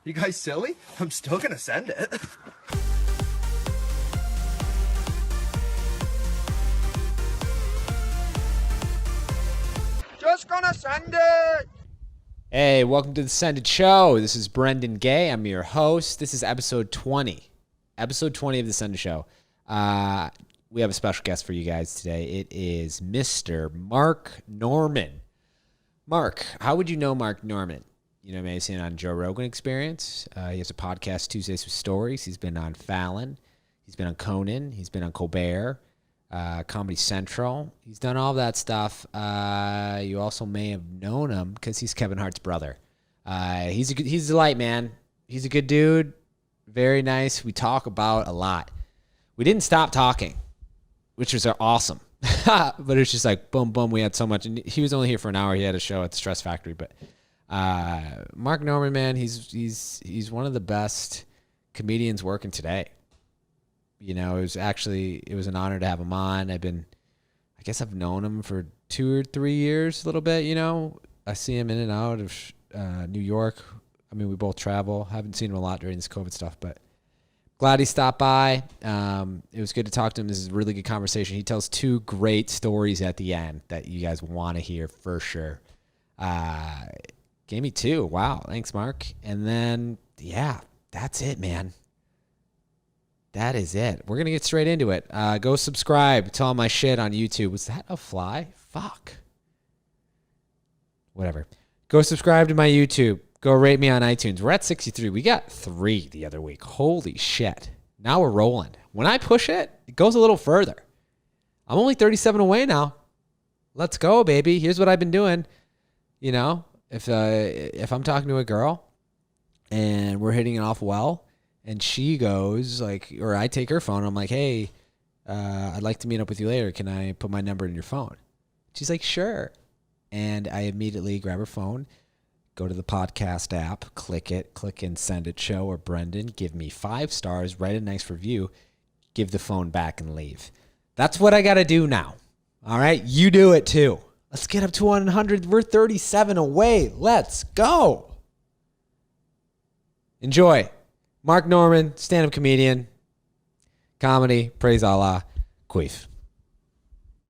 You guys silly? I'm still gonna send it. Just gonna send it! Hey, welcome to the Send It Show. This is Brendan Gay. I'm your host. This is episode 20. Episode 20 of the Send It Show. We have a special guest for you guys today. It is Mr. Mark Normand. Mark, how would you know Mark Normand? You know, maybe seen on Joe Rogan Experience. He has a podcast, Tuesdays with Stories. He's been on Fallon. He's been on Conan. He's been on Colbert, Comedy Central. He's done all that stuff. You also may have known him because he's Kevin Hart's brother. He's a delight, man. He's a good dude. Very nice. We talk about a lot. We didn't stop talking, which was awesome. But it's just like boom, boom. We had so much, and he was only here for an hour. He had a show at the Stress Factory. But Mark Normand, man, he's one of the best comedians working today. You know, it was an honor to have him on. I guess I've known him for 2 or 3 years, a little bit. You know, I see him in and out of New York. I mean, we both travel. Haven't seen him a lot during this COVID stuff, but glad he stopped by. It was good to talk to him. This is a really good conversation. He tells 2 great stories at the end that you guys want to hear for sure. Gave me 2. Wow. Thanks, Mark. And then, yeah, that's it, man. That is it. We're going to get straight into it. Go subscribe to all my shit on YouTube. Was that a fly? Fuck. Whatever. Go subscribe to my YouTube. Go rate me on iTunes. We're at 63. We got 3 the other week. Holy shit. Now we're rolling. When I push it, it goes a little further. I'm only 37 away now. Let's go, baby. Here's what I've been doing. You know, if I'm talking to a girl and we're hitting it off well, and she goes like, or I take her phone, I'm like, hey, I'd like to meet up with you later. Can I put my number in your phone? She's like, sure. And I immediately grab her phone, go to the podcast app, click in Send It Show or Brendan, give me 5 stars, write a nice review, give the phone back and leave. That's what I got to do now. All right. You do it too. Let's get up to 100. We're 37 away. Let's go. Enjoy. Mark Normand, stand-up comedian, comedy, praise Allah, queef.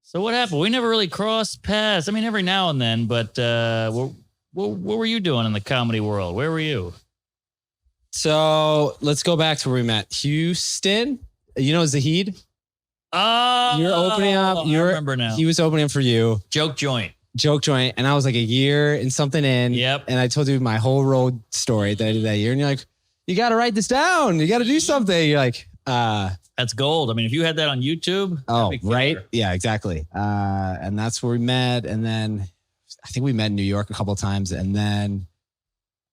So what happened? We never really crossed paths. I mean, every now and then, but what were you doing in the comedy world? Where were you? So let's go back to where we met. Houston. You know Zahid? Oh, You're opening up. I remember now. He was opening for you. Joke joint. And I was like a year and something in. Yep. And I told you my whole road story that year. And you're like, you got to write this down. You got to do something. You're like, that's gold. I mean, if you had that on YouTube. Oh, right. Yeah, exactly. And that's where we met. And then I think we met in New York a couple of times. And then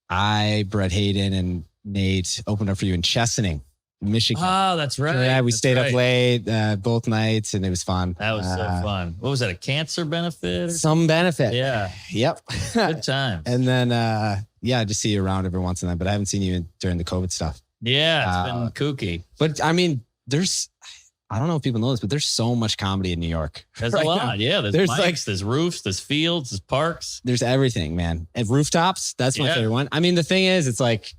Brett Hayden and Nate opened up for you in Chesaning, Michigan. Oh, that's right. Yeah, we That's stayed right. up late both nights and it was fun. That was so fun. What was that? A cancer benefit? Some benefit. Yeah. Yep. Good times. And then, I just see you around every once in a while, but I haven't seen you during the COVID stuff. Yeah, it's been kooky. But I mean, I don't know if people know this, but there's so much comedy in New York. There's right a lot. now. Yeah, there's mics, there's roofs, there's fields, there's parks. There's everything, man. And rooftops, that's my favorite one. I mean, the thing is, it's like,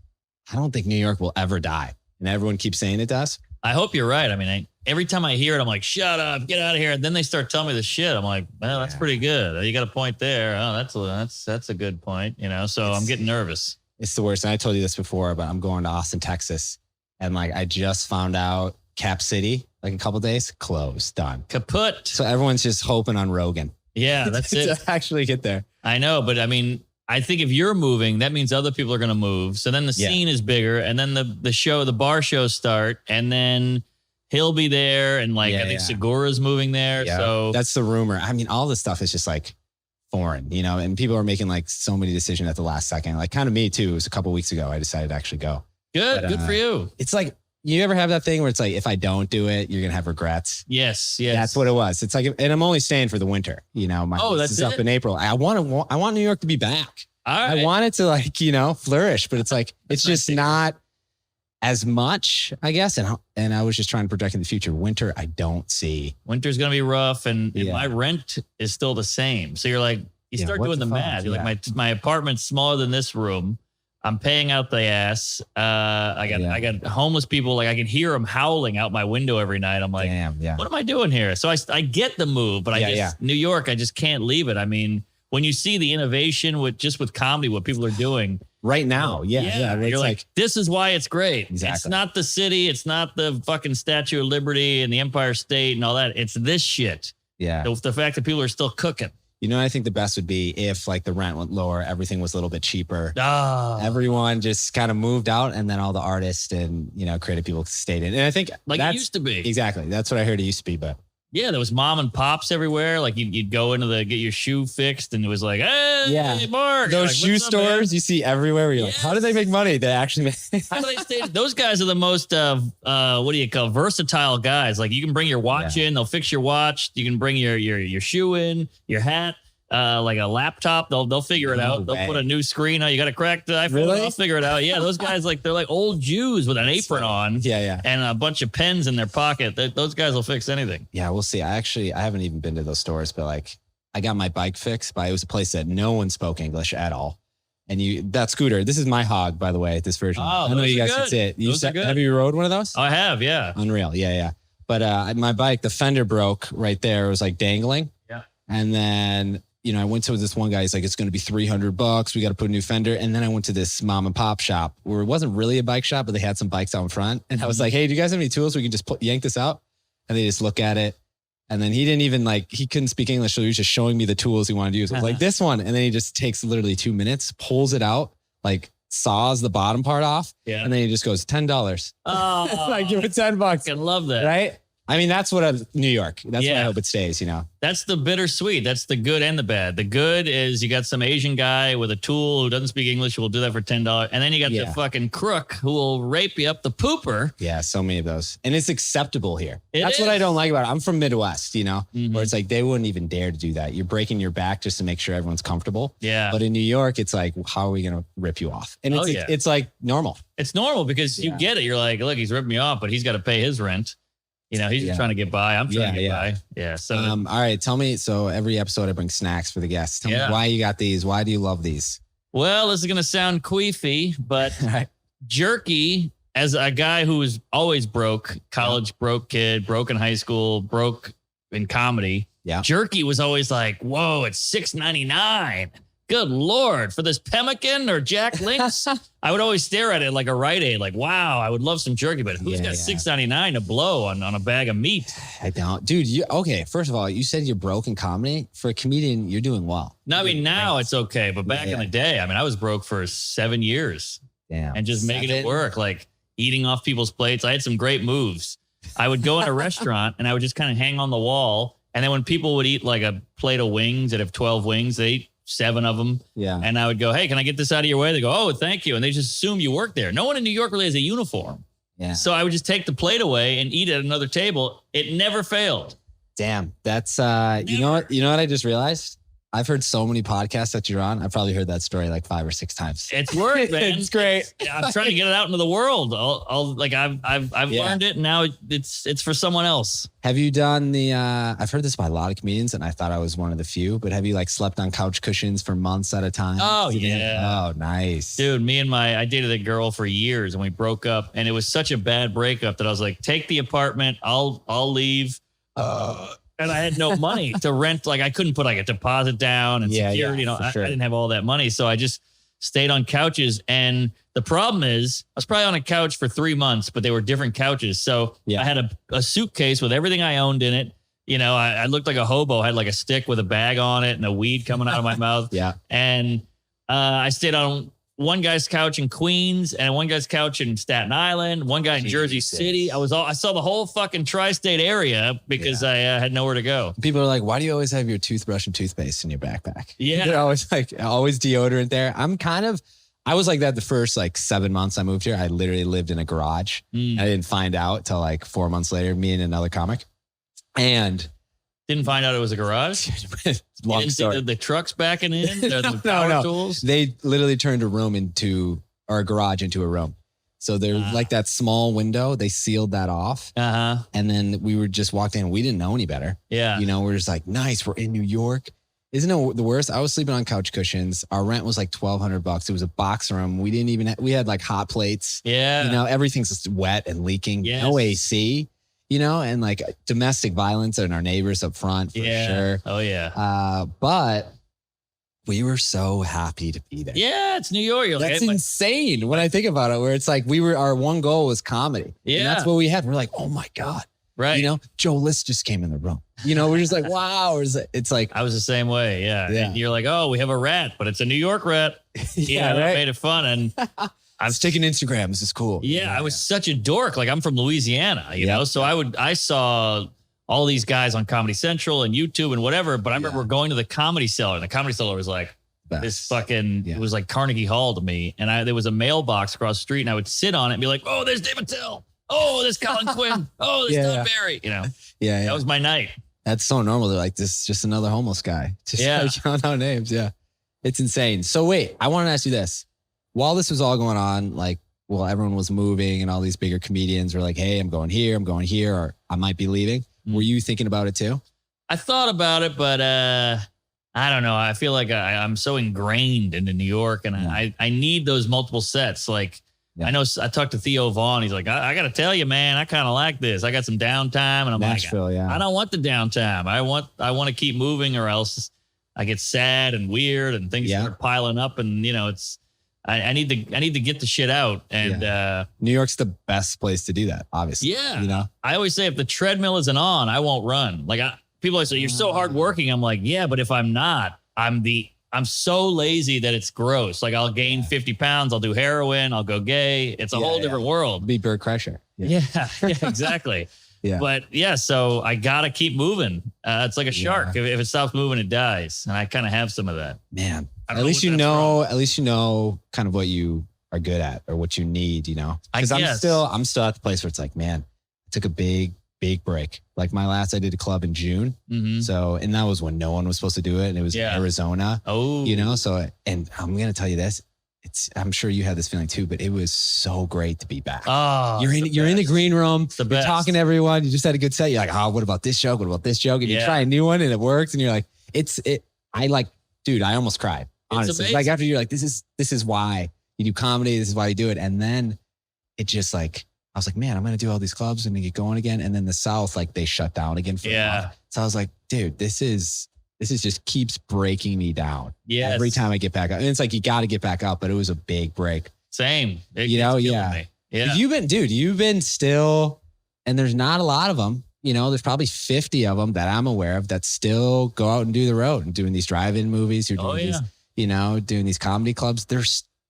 I don't think New York will ever die. And everyone keeps saying it does. I hope you're right. I mean, every time I hear it, I'm like, shut up, get out of here. And then they start telling me the shit. I'm like, well, that's pretty good. You got a point there. Oh, that's a good point. You know, so I'm getting nervous. It's the worst. And I told you this before, but I'm going to Austin, Texas. And like, I just found out Cap City, like a couple of days, closed, done. Kaput. So everyone's just hoping on Rogan. Yeah, that's it. To actually get there. I know, but I mean, I think if you're moving, that means other people are going to move. So then the scene is bigger, and then the bar shows start, and then he'll be there, and I think Segura's moving there. Yeah. So that's the rumor. I mean, all this stuff is just like foreign, you know, and people are making like so many decisions at the last second. Like kind of me too. It was a couple of weeks ago I decided to actually go. Good for you. It's like, you ever have that thing where it's like, if I don't do it, you're going to have regrets? Yes. That's what it was. It's like, and I'm only staying for the winter, you know, that's is up in April. I want New York to be back. All right. I want it to flourish, but it's like, it's just not as much, I guess. And I was just trying to project in the future. Winter, I don't see. Winter's going to be rough, and my rent is still the same. So you're like, you start doing the math. You're like, my apartment's smaller than this room. I'm paying out the ass. I got homeless people. Like I can hear them howling out my window every night. I'm like, damn, yeah. What am I doing here? So I get the move, but New York, I just can't leave it. I mean, when you see the innovation with comedy, what people are doing right now. Yeah. You're like, this is why it's great. Exactly. It's not the city. It's not the fucking Statue of Liberty and the Empire State and all that. It's this shit. Yeah. The fact that people are still cooking. You know, I think the best would be if like the rent went lower, everything was a little bit cheaper. Oh. Everyone just kind of moved out, and then all the artists and, you know, creative people stayed in. And I think like it used to be. Exactly. That's what I heard it used to be. But yeah, there was mom and pops everywhere. Like you'd go into get your shoe fixed, and it was like, hey, Mark. Those like, shoe stores you see everywhere. Where you're like, how do they make money? They actually make. How do they stay? Those guys are the most what do you call versatile guys? Like you can bring your watch in, they'll fix your watch. You can bring your shoe in, your hat. Like a laptop, they'll figure it out. They'll put a new screen on. You got to crack the iPhone. Really? I'll figure it out. Yeah, those guys they're like old Jews with an apron on. Yeah. And a bunch of pens in their pocket. Those guys will fix anything. Yeah, we'll see. I haven't even been to those stores, but like I got my bike fixed by it was a place that no one spoke English at all. And that scooter, this is my hog, by the way, this version. Oh, I know you guys can see it. Have you rode one of those? Oh, I have, yeah. Unreal. Yeah. But my bike, the fender broke right there. It was like dangling. Yeah. And then, you know, I went to this one guy. He's like, it's going to be $300. We got to put a new fender. And then I went to this mom and pop shop where it wasn't really a bike shop, but they had some bikes out in front. And I was like, hey, do you guys have any tools? We can just yank this out. And they just look at it. And then he didn't even he couldn't speak English. So he was just showing me the tools he wanted to use. I was like, this one. And then he just takes literally 2 minutes, pulls it out, like saws the bottom part off. Yeah. And then he just goes $10. Oh, like give it $10. I love that. Right. I mean, that's what New York. That's why I hope it stays, you know. That's the bittersweet. That's the good and the bad. The good is you got some Asian guy with a tool who doesn't speak English who will do that for $10. And then you got the fucking crook who will rape you up the pooper. Yeah, so many of those. And it's acceptable here. That's what I don't like about it. I'm from Midwest, you know, where it's like they wouldn't even dare to do that. You're breaking your back just to make sure everyone's comfortable. Yeah. But in New York, it's like, how are we going to rip you off? And it's like normal. It's normal because you get it. You're like, look, he's ripping me off, but he's got to pay his rent. You know, he's just trying to get by. I'm trying to get by. Yeah. So, all right. Tell me. So every episode I bring snacks for the guests. Tell me why you got these. Why do you love these? Well, this is going to sound queefy, but jerky, as a guy who was always broke, college broke kid, broke in high school, broke in comedy. Yeah. Jerky was always like, whoa, it's $6.99. Good Lord, for this pemmican or Jack Links. I would always stare at it like a Rite Aid, like, wow, I would love some jerky, but who's got $6.99 to blow on a bag of meat? I don't. Dude, okay, first of all, you said you're broke in comedy. For a comedian, you're doing well. No, I mean, now it's okay, but back in the day, I mean, I was broke for 7 years. Damn. And just making it work, like eating off people's plates. I had some great moves. I would go in a restaurant and I would just kind of hang on the wall. And then when people would eat like a plate of wings that have 12 wings, they eat 7 of them. Yeah. And I would go, hey, can I get this out of your way? They go, oh, thank you. And they just assume you work there. No one in New York really has a uniform. Yeah. So I would just take the plate away and eat at another table. It never failed. Damn. That's, you know what I just realized? I've heard so many podcasts that you're on. I've probably heard that story like 5 or 6 times. It's worked, man. It's great. I'm trying to get it out into the world. I've learned it. And now it's for someone else. Have you done I've heard this by a lot of comedians and I thought I was one of the few, but have you like slept on couch cushions for months at a time? Oh, yeah. Oh, nice. Dude, I dated a girl for years and we broke up and it was such a bad breakup that I was like, take the apartment. I'll leave. And I had no money to rent. Like I couldn't put like a deposit down and security. You know, I didn't have all that money. So I just stayed on couches. And the problem is I was probably on a couch for 3 months, but they were different couches. So I had a suitcase with everything I owned in it. You know, I looked like a hobo. I had like a stick with a bag on it and a weed coming out of my mouth. Yeah. And I stayed on one guy's couch in Queens and one guy's couch in Staten Island, one guy in Jersey City. I saw the whole fucking tri-state area because I had nowhere to go. People are like, why do you always have your toothbrush and toothpaste in your backpack? Yeah. You're always deodorant there. I was like that the first like 7 months I moved here. I literally lived in a garage. I didn't find out till like 4 months later, me and another comic. And didn't find out it was a garage. Long didn't story. See the trucks backing in. The power tools. They literally turned a garage into a room. So there's like that small window. They sealed that off. And then we were just walked in. We didn't know any better. Yeah. You know, we're just like, nice. We're in New York. Isn't it the worst? I was sleeping on couch cushions. Our rent was like $1,200. It was a box room. We didn't even, we had like hot plates. Yeah. You know, everything's just wet and leaking. Yes. No AC, you know, and like domestic violence and our neighbors up front for sure. Oh, yeah. But we were so happy to be there. Yeah, it's New York. You're That's like, insane when I think about it, where it's like our one goal was comedy. Yeah. And that's what we had. We're like, oh my God. right. You know, Joe List just came in the room. You know, we're just like, wow. It's like, I was the same way. Yeah. Yeah. And you're like, oh, we have a rat, but it's a New York rat. yeah, That right. made it fun. And I was taking Instagram. This is cool. yeah, I was such a dork. Like I'm from Louisiana, you know? So I saw all these guys on Comedy Central and YouTube and whatever, but I remember going to the Comedy Cellar and the Comedy Cellar was like, this fucking, it was like Carnegie Hall to me. And there was a mailbox across the street and I would sit on it and be like, oh, there's David Tell. Oh, there's Colin Quinn. Oh, there's Todd Barry. You know, Yeah. that was my night. That's so normal. They're like, this is just another homeless guy. Just shouting out names. Yeah. It's insane. So wait, I want to ask you this. While this was all going on, like, well, everyone was moving and all these bigger comedians were like, hey, I'm going here, or I might be leaving. Were you thinking about it too? I thought about it, but I don't know. I feel like I'm so ingrained into New York and I need those multiple sets. Like, I know I talked to Theo Vaughn. He's like, I got to tell you, man, I kind of like this. I got some downtime and I'm Nashville, like, I don't want the downtime. I want to keep moving or else I get sad and weird and things start piling up. And you know, I need to get the shit out. And New York's the best place to do that, obviously. Yeah. You know, I always say if the treadmill isn't on, I won't run. Like people always say, you're so hardworking. I'm like, yeah, but if I'm not, I'm so lazy that it's gross. Like I'll gain 50 pounds. I'll do heroin. I'll go gay. It's a whole different world. be Bert Kreischer. Yeah, exactly. But so I got to keep moving. It's like a shark. If it stops moving, it dies. And I kind of have some of that. Man, at least you know kind of what you are good at or what you need, you know, because I'm still at the place where it's like, man, I took a big break. Like I did a club in June. Mm-hmm. So, and that was when no one was supposed to do it. And it was in Arizona. Oh, you know, so, and I'm going to tell you this, I'm sure you had this feeling too, but it was so great to be back. Oh, you're in the green room. You're talking to everyone. You just had a good set. You're like, oh, what about this joke? What about this joke? And you try a new one and it works. And you're like, dude, I almost cried. Honestly, like after you're like, this is why you do comedy. This is why you do it. And then it just like, I was like, man, I'm going to do all these clubs and get going again. And then the South, like they shut down again for a month. So I was like, dude, this is just keeps breaking me down. Yeah. Every time I get back up. And it's like, you got to get back up, but it was a big break. Same. You know? Yeah. You've been still, and there's not a lot of them, you know, there's probably 50 of them that I'm aware of that still go out and do the road and doing these drive-in movies. You're doing these, you know, doing these comedy clubs.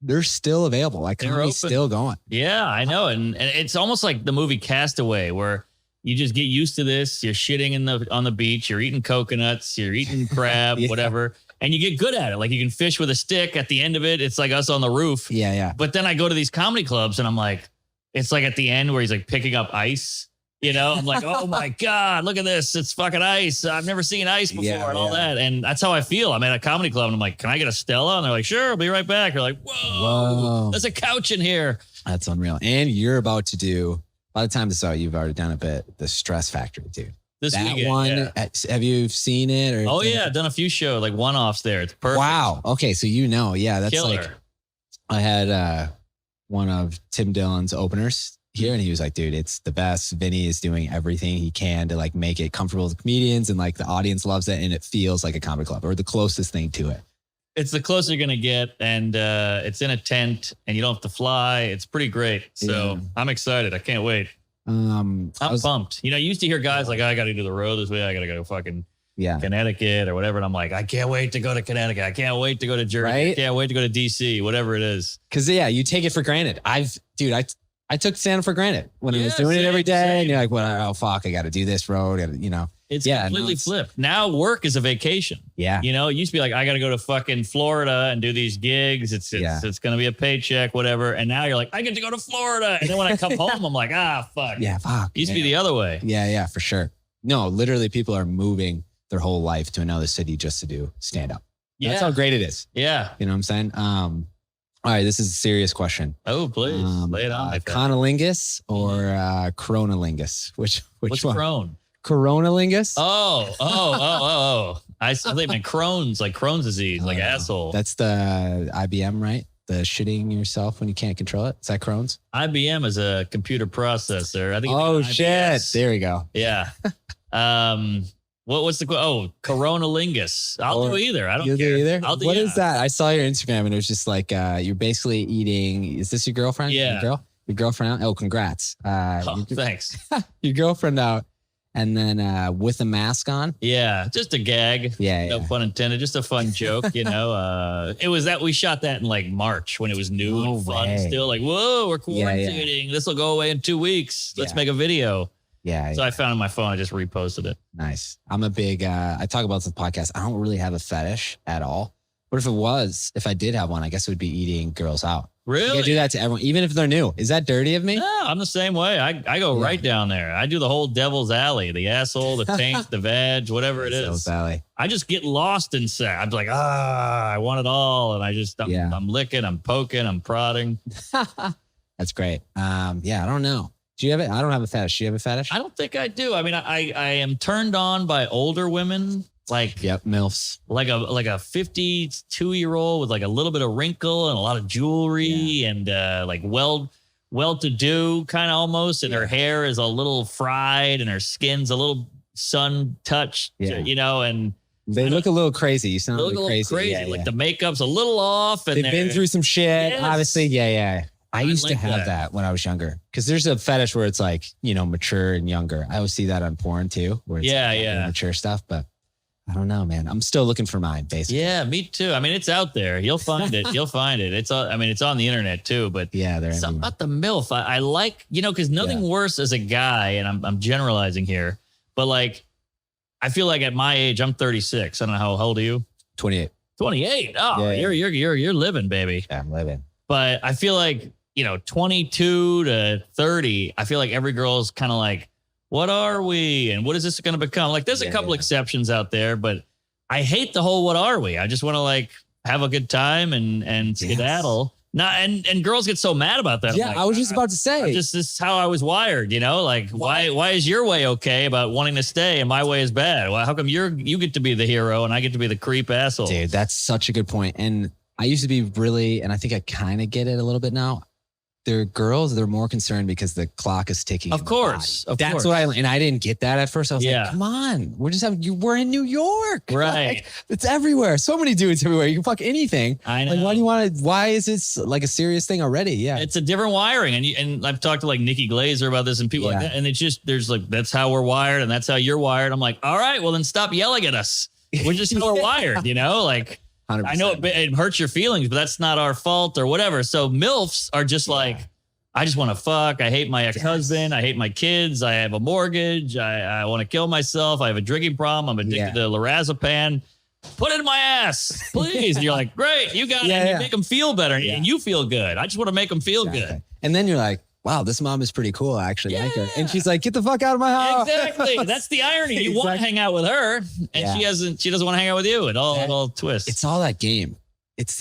They're still available. Like comedy's still going. Yeah, I know. And it's almost like the movie Castaway where you just get used to this. You're shitting on the beach. You're eating coconuts. You're eating crab, whatever. And you get good at it. Like you can fish with a stick at the end of it. It's like us on the roof. Yeah. But then I go to these comedy clubs and I'm like, it's like at the end where he's like picking up ice. You know, I'm like, oh my God, look at this. It's fucking ice. I've never seen ice before and all that. And that's how I feel. I'm at a comedy club and I'm like, can I get a Stella? And they're like, sure, I'll be right back. You're like, whoa, there's a couch in here. That's unreal. And you're about to do, by the time this is out, you've already done a bit, the Stress Factory, dude. This weekend, have you seen it? Or I've done a few shows, like one-offs there. It's perfect. Wow. Okay, so that's Killer. Like, I had one of Tim Dillon's openers here and he was like, dude, it's the best. Vinny is doing everything he can to like make it comfortable with comedians and like the audience loves it and it feels like a comedy club or the closest thing to it. It's the closest you're going to get and it's in a tent and you don't have to fly. It's pretty great. So I'm excited. I can't wait. I'm pumped. You know, you used to hear guys like, I got to do the road this way. I got to go fucking Connecticut or whatever. And I'm like, I can't wait to go to Connecticut. I can't wait to go to Jersey. Right? I can't wait to go to DC, whatever it is. Cause you take it for granted. I took Santa for granted when I was doing it every day. And you're like, well, oh fuck, I got to do this road. You know, it's completely flipped. Now work is a vacation. Yeah. You know, it used to be like, I got to go to fucking Florida and do these gigs. It's going to be a paycheck, whatever. And now you're like, I get to go to Florida. And then when I come home, I'm like, fuck. Yeah, fuck. It used to be the other way. Yeah, for sure. No, literally people are moving their whole life to another city just to do stand up. Yeah. That's how great it is. Yeah. You know what I'm saying? All right, this is a serious question. Oh, please. Lay it on. Conolingus or Coronalingus? Which What's one? Crone? Coronalingus. Oh. I think meant Crohn's, like Crohn's disease, like asshole. That's the IBM, right? The shitting yourself when you can't control it. Is that Crohn's? IBM is a computer processor. I think. Oh shit! There we go. Yeah. What's the coronalingus? I'll do either. I don't care. Do either. What is that? I saw your Instagram and it was just like you're basically eating. Is this your girlfriend? Yeah. Your girlfriend out? Oh, congrats. Thanks. Your girlfriend out. And then with a mask on. Yeah, just a gag. Yeah, no pun intended. Just a fun joke, you know. It was that we shot that in like March when it was new and fun. Still like, whoa, we're quarantining. This will go away in 2 weeks. Let's make a video. Yeah. So I found it on my phone. I just reposted it. Nice. I'm a big. I talk about this podcast. I don't really have a fetish at all. But if I did have one, I guess it would be eating girls out. Really? I do that to everyone, even if they're new. Is that dirty of me? No, I'm the same way. I go right down there. I do the whole devil's alley, the asshole, the taint, the vag, whatever it is. Devil's alley. I just get lost in sex. I'm like, I want it all. And I'm licking, I'm poking, I'm prodding. That's great. I don't know. Do you have it? I don't have a fetish. Do you have a fetish? I don't think I do. I mean, I am turned on by older women. Like MILFs. Like a 52-year-old with like a little bit of wrinkle and a lot of jewelry and like well-to-do kind of almost, and her hair is a little fried and her skin's a little sun touched, you know, and they look a little crazy. You sound a little crazy. Yeah, like the makeup's a little off, and they've been through some shit. Yes. Obviously, I used to have that when I was younger because there's a fetish where it's like, you know, mature and younger. I always see that on porn too, where it's mature stuff, but. I don't know, man. I'm still looking for mine, basically. Yeah, me too. I mean, it's out there. You'll find it. It's it's on the internet too, but there's something about the MILF. I like, you know, because nothing worse as a guy, and I'm generalizing here, but like, I feel like at my age, I'm 36. I don't know how old are you? 28. 28. Oh, you're living, baby. Yeah, I'm living. But I feel like, you know, 22 to 30, I feel like every girl's kind of like, what are we? And what is this going to become? Like, there's a couple exceptions out there, but I hate the whole, what are we? I just want to like have a good time and skedaddle. And girls get so mad about that. Yeah. Like, I was just about to say, this is how I was wired, you know, like why is your way okay about wanting to stay and my way is bad? Well, how come you get to be the hero and I get to be the creep asshole? Dude, that's such a good point. And I used to be really, and I think I kind of get it a little bit now. They're girls. They're more concerned because the clock is ticking. Of course. That's what I didn't get that at first. I was like, come on, we're in New York. Right. Like, it's everywhere. So many dudes everywhere. You can fuck anything. I know. Like, why is this like a serious thing already? Yeah. It's a different wiring. And I've talked to like Nikki Glazer about this and people like that. And it's just, there's like, that's how we're wired and that's how you're wired. I'm like, all right, well then stop yelling at us. We're just how we're wired, you know, like 100%. I know it hurts your feelings, but that's not our fault or whatever. So MILFs are just like, I just want to fuck. I hate my ex-husband. I hate my kids. I have a mortgage. I want to kill myself. I have a drinking problem. I'm addicted to lorazepam. Put it in my ass, please. And you're like, great, you got it. And you make them feel better and you feel good. I just want to make them feel good. And then you're like, wow, this mom is pretty cool. I actually like her. And she's like, get the fuck out of my house. Exactly. That's the irony. You want to hang out with her and she doesn't want to hang out with you. It all twists. It's all that game.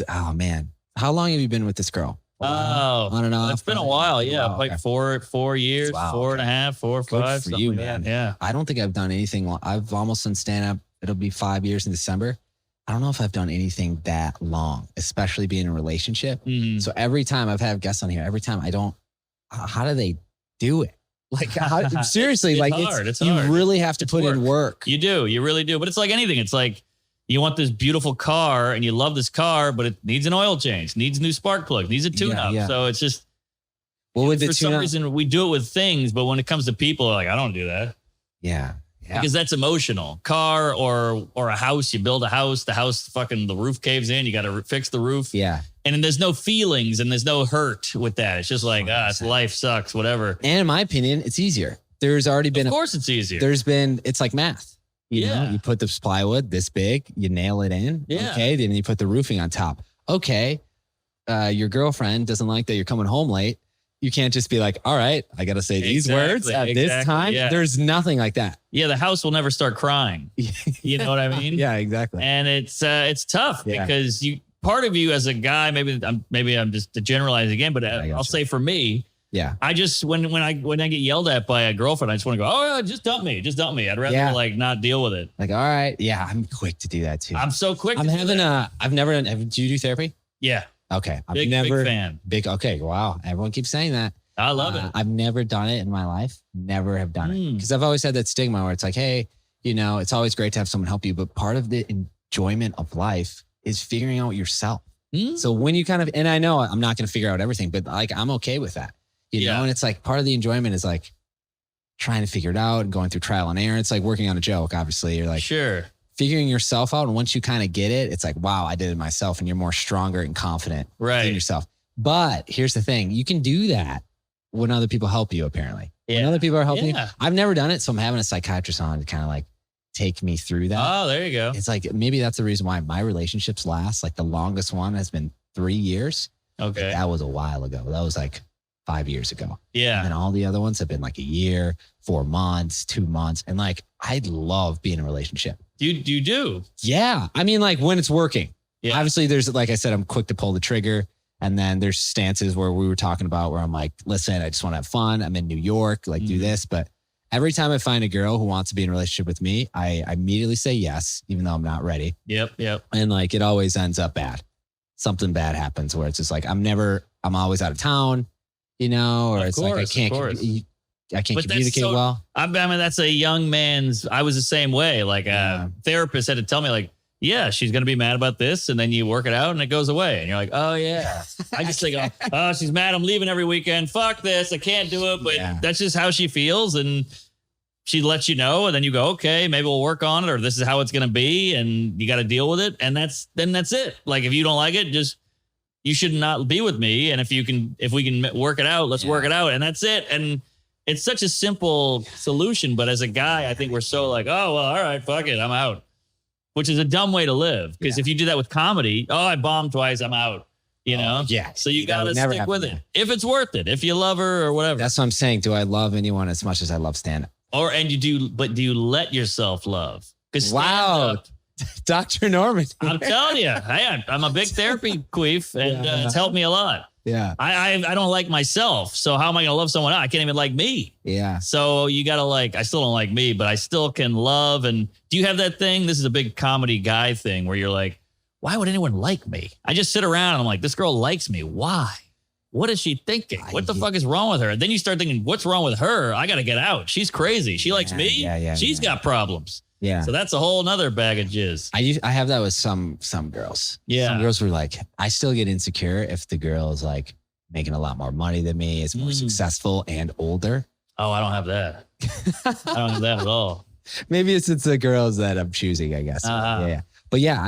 Oh man. How long have you been with this girl? On and off. It's been a while. Yeah. Wow, like 4 years, 4.5, 4 or 5. Good for you, man. Yeah. I don't think I've done anything long. I've almost done stand up. It'll be 5 years in December. I don't know if I've done anything that long, especially being in a relationship. Mm-hmm. So every time I've had guests on here, how do they do it? Like, seriously, it's like hard. It's you hard. really have to put in work. You do. You really do. But it's like anything. It's like, you want this beautiful car and you love this car, but it needs an oil change, needs new spark plug, needs a tune-up. Yeah. So it's just, for some reason we do it with things, but when it comes to people, like, I don't do that. Yeah. Because that's emotional. Car or a house, you build a house, the roof caves in, you got to fix the roof. Yeah. And then there's no feelings and there's no hurt with that. It's just like, life sucks, whatever. And in my opinion, it's easier. There's already been, of course it's easier. It's like math. You know, you put the plywood this big, you nail it in. Yeah. Okay. Then you put the roofing on top. Okay. Your girlfriend doesn't like that you're coming home late. You can't just be like, all right, I got to say these words at this time. Yeah. There's nothing like that. Yeah. The house will never start crying. You know what I mean? Yeah, exactly. And it's tough because part of you as a guy, maybe I'm just to generalize again, but I'll say for me, Yeah. I just when I get yelled at by a girlfriend, I just want to go, oh, just dump me. I'd rather like not deal with it. Like, all right. Yeah. I'm quick to do that too. I'm so quick. I've never done, do you do therapy? Yeah. Okay. Big fan. Okay. Wow. Everyone keeps saying that. I love it. I've never done it in my life. Never have done it. Because I've always had that stigma where it's like, hey, it's always great to have someone help you. But part of the enjoyment of life is figuring out yourself. So when you and I know I'm not going to figure out everything, but like, I'm okay with that, know? And it's like part of the enjoyment is like trying to figure it out and going through trial and error. It's like working on a joke. Obviously you're like, sure, figuring yourself out. And once you kind of get it, it's like, wow, I did it myself. And you're more stronger and confident in yourself. But here's the thing. You can do that when other people help you, apparently. Yeah. When other people are helping you. I've never done it. So I'm having a psychiatrist on to kind of like take me through that. Oh, there you go. It's like, maybe that's the reason why my relationships last. Like the longest one has been 3 years. Okay. That was a while ago. That was like 5 years ago. Yeah. And all the other ones have been like a year, 4 months, 2 months. And like, I love being in a relationship. You do? Yeah. I mean, like when it's working. Yeah. Obviously there's, like I said, I'm quick to pull the trigger. And then there's stances where we were talking about where I'm like, listen, I just want to have fun. I'm in New York, like do this. But every time I find a girl who wants to be in a relationship with me, I immediately say yes, even though I'm not ready. Yep. And like, it always ends up bad. Something bad happens where it's just like, I'm always out of town, or it's like, I can't communicate well. I mean, that's a young man's, I was the same way. Like a therapist had to tell me like, yeah, she's going to be mad about this. And then you work it out and it goes away. And you're like, oh yeah. I just think, oh, she's mad. I'm leaving every weekend. Fuck this. I can't do it. But that's just how she feels. And she lets you know. And then you go, okay, maybe we'll work on it. Or this is how it's going to be. And you got to deal with it. And that's it. Like, if you don't like it, you should not be with me. And if we can work it out, let's work it out. And that's it. And it's such a simple solution. But as a guy, I think we're so like, oh, well, all right, fuck it. I'm out. Which is a dumb way to live. Because if you do that with comedy, I bombed twice, I'm out. Yeah. So you got to stick with it. If it's worth it, if you love her or whatever. That's what I'm saying. Do I love anyone as much as I love stand-up? Do you let yourself love? Wow. Dr. Norman. I'm telling you, I'm a big therapy queef and it's helped me a lot. Yeah. I don't like myself. So how am I going to love someone else? I can't even like me. Yeah. So you got to I still don't like me, but I still can love. And do you have that thing? This is a big comedy guy thing where you're like, why would anyone like me? I just sit around and I'm like, this girl likes me. Why? What is she thinking? What the fuck is wrong with her? And then you start thinking, what's wrong with her? I got to get out. She's crazy. She likes me. She's got problems. Yeah. So that's a whole nother bag of jizz. I have that with some girls. Yeah. Some girls were like, I still get insecure if the girl is like making a lot more money than me, is more successful and older. Oh, I don't have that. I don't have that at all. Maybe it's the girls that I'm choosing, I guess. Yeah. But yeah,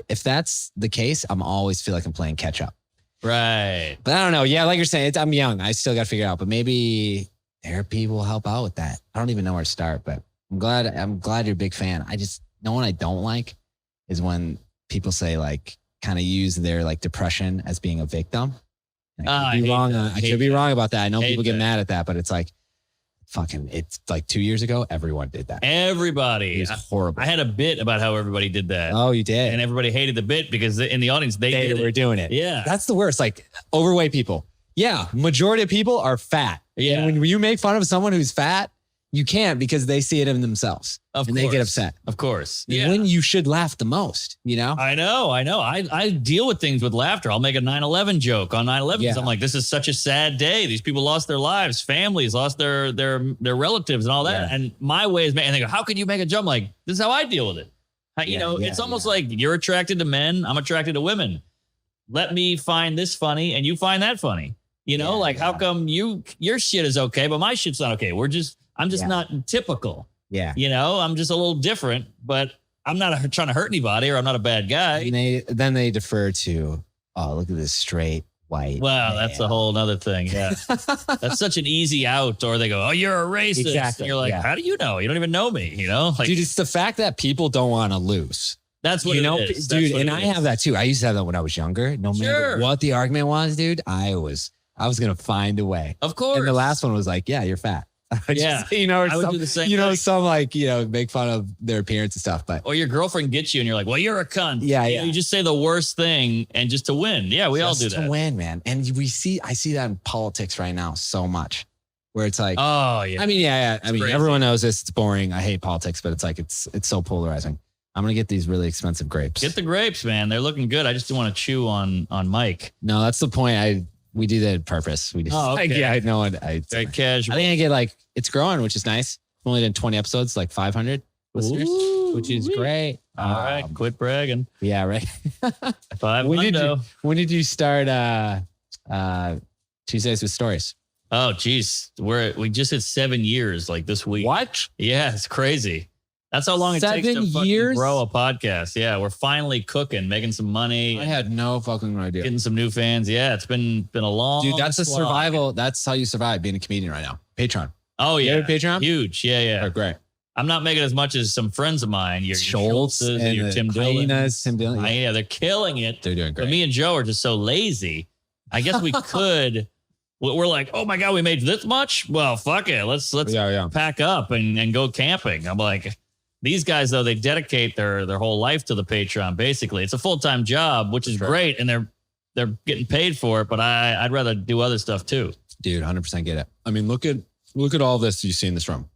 if that's the case, I'm always feel like I'm playing catch up. Right. But I don't know. Yeah. Like you're saying, I'm young. I still got to figure it out, but maybe therapy will help out with that. I don't even know where to start, but I'm glad you're a big fan. No one I don't like is when people say like kind of use their like depression as being a victim. I could be wrong. I could be wrong about that. I know people get mad at that, but it's like it's like 2 years ago, everyone did that. Everybody. It was horrible. I had a bit about how everybody did that. Oh, you did? And everybody hated the bit because in the audience, they were doing it. Yeah. That's the worst. Like overweight people. Yeah. Majority of people are fat. Yeah. And when you make fun of someone who's fat, you can't because they see it in themselves. And they get upset. Of course. Yeah. When you should laugh the most, I know. I deal with things with laughter. I'll make a 9/11 joke on 9/11. Yeah. I'm like, this is such a sad day. These people lost their lives, families lost their relatives and all that. Yeah. And my way is, and they go, how could you make a joke? I'm like, this is how I deal with it. It's almost like you're attracted to men. I'm attracted to women. Let me find this funny and you find that funny. How come your shit is okay, but my shit's not okay? I'm just not typical. Yeah. I'm just a little different, but I'm not trying to hurt anybody or I'm not a bad guy. And then they defer to, oh, look at this straight white. Wow, that's a whole nother thing. Yeah. That's such an easy out. Or they go, oh, you're a racist. Exactly. And you're like, how do you know? You don't even know me, Like, dude, it's the fact that people don't want to lose. That's what it is. Dude, and I have that too. I used to have that when I was younger. No matter what the argument was, dude, I was going to find a way. Of course. And the last one was like, yeah, you're fat. Yeah. You know, or I would do the same thing. some like, make fun of their appearance and stuff. But or your girlfriend gets you and you're like, well, you're a cunt. Yeah. You just say the worst thing and just to win. Yeah, we all do that. To win, man. And I see that in politics right now so much. Where it's like, oh yeah. I mean, yeah. I mean, crazy. Everyone knows this. It's boring. I hate politics, but it's like it's so polarizing. I'm gonna get these really expensive grapes. Get the grapes, man. They're looking good. I just don't want to chew on Mike. No, that's the point. We do that on purpose. We just, okay. I know. Very casual. I think I get like it's growing, which is nice. I've only done 20 episodes, like 500 listeners, which is great. All right, quit bragging. Yeah, right. When did you start Tuesdays with Stories? Oh, geez. We just hit 7 years like this week. What? Yeah, it's crazy. That's how long it takes to fucking grow a podcast. Yeah, we're finally cooking, making some money. I had no fucking idea. Getting some new fans. Yeah, it's been a long Dude, that's a survival. That's how you survive being a comedian right now. Patreon. Oh, yeah. You have a Patreon? Huge. Yeah. Oh, great. I'm not making as much as some friends of mine. Your Schultz and your Tim Dillon. Yeah, they're killing it. They're doing great. But me and Joe are just so lazy. I guess we could. We're like, oh my God, we made this much? Well, fuck it. Let's pack up and go camping. I'm like, these guys, though, they dedicate their whole life to the Patreon, basically. It's a full-time job, which is great, and they're getting paid for it, but I'd rather do other stuff too. Dude, 100% get it. I mean, look at all this you see in this room.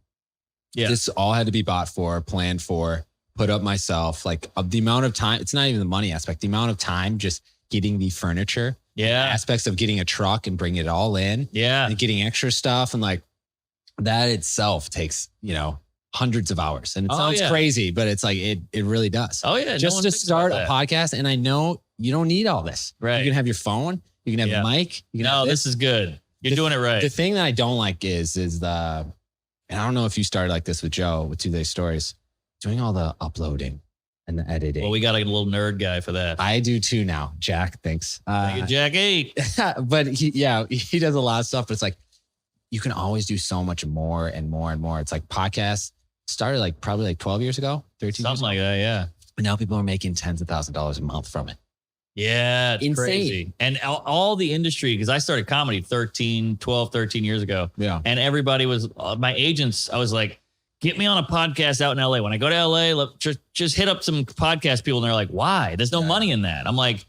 Yeah. This all had to be bought for, planned for, put up myself. Like the amount of time, it's not even the money aspect, the amount of time just getting the furniture. Yeah. Aspects of getting a truck and bringing it all in. Yeah. And getting extra stuff. And like that itself takes, hundreds of hours. And it sounds crazy, but it's like, it really does. Oh yeah. Just to start a podcast. And I know you don't need all this. Right. You can have your phone. You can have a mic. This is good. You're doing it right. The thing that I don't like is and I don't know if you started like this with Joe with Tuesday Stories, doing all the uploading and the editing. Well, we got a little nerd guy for that. I do too now. Jack, thanks. Thank you, Jackie. But he does a lot of stuff, but it's like, you can always do so much more and more and more. It's like podcasts started like probably like 12 years ago, 13 years ago. Something like that, yeah. But now people are making tens of thousands of dollars a month from it. Yeah, it's crazy. And all the industry, because I started comedy 12, 13 years ago. Yeah. And everybody was, my agents, I was like, get me on a podcast out in LA. When I go to LA, just hit up some podcast people. And they're like, why? There's no money in that. I'm like,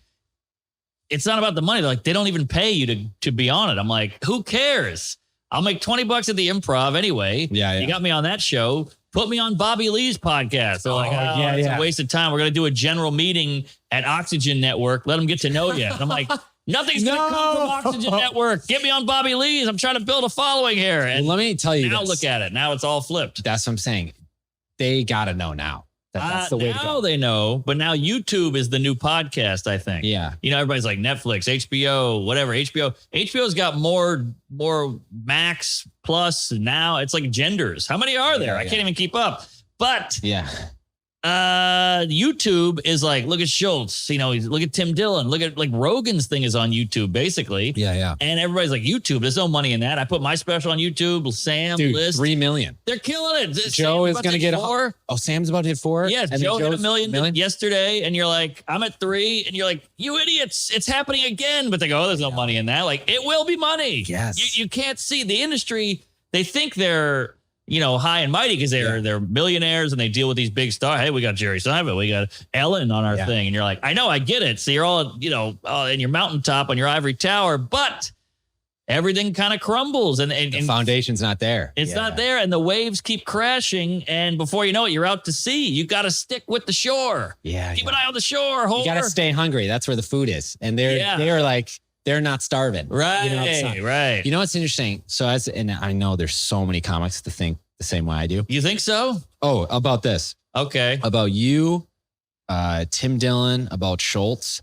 it's not about the money. They're like, they don't even pay you to be on it. I'm like, who cares? I'll make $20 at the Improv anyway. Yeah. You got me on that show. Put me on Bobby Lee's podcast. They're like, it's a waste of time. We're going to do a general meeting at Oxygen Network. Let them get to know you. And I'm like, nothing's going to come from Oxygen Network. Get me on Bobby Lee's. I'm trying to build a following here. And let me tell you now look at it. Now it's all flipped. That's what I'm saying. They got to know now. That's the way to go. Now they know, but now YouTube is the new podcast, I think. Yeah. Everybody's like Netflix, HBO, whatever. HBO's got more Max Plus. Now it's like genders. How many are there? I can't even keep up. But YouTube is like, look at Schultz, look at Tim Dillon, look at like Rogan's thing is on YouTube basically. Yeah. And everybody's like, YouTube, there's no money in that. I put my special on YouTube, Sam, Liz. 3 million. They're killing it. Joe is going to get 4. Oh, Sam's about to hit 4. Yeah, Joe hit 1 million yesterday. And you're like, I'm at 3. And you're like, you idiots, it's happening again. But they go, there's no money in that. Like, it will be money. Yes. You can't see the industry. They think they're, high and mighty because they're millionaires and they deal with these big stars. Hey, we got Jerry Seinfeld, we got Ellen on our thing. And you're like, I know, I get it. So you're all, in your mountaintop on your ivory tower, but everything kind of crumbles and the foundation's not there. It's not there. And the waves keep crashing. And before you know it, you're out to sea. You got to stick with the shore. Yeah. Keep an eye on the shore. You got to stay hungry. That's where the food is. And they're like, they're not starving. Right. Right. You know what's interesting? So and I know there's so many comics that think the same way I do. You think so? Oh, about this. Okay. About you, Tim Dillon, about Schultz.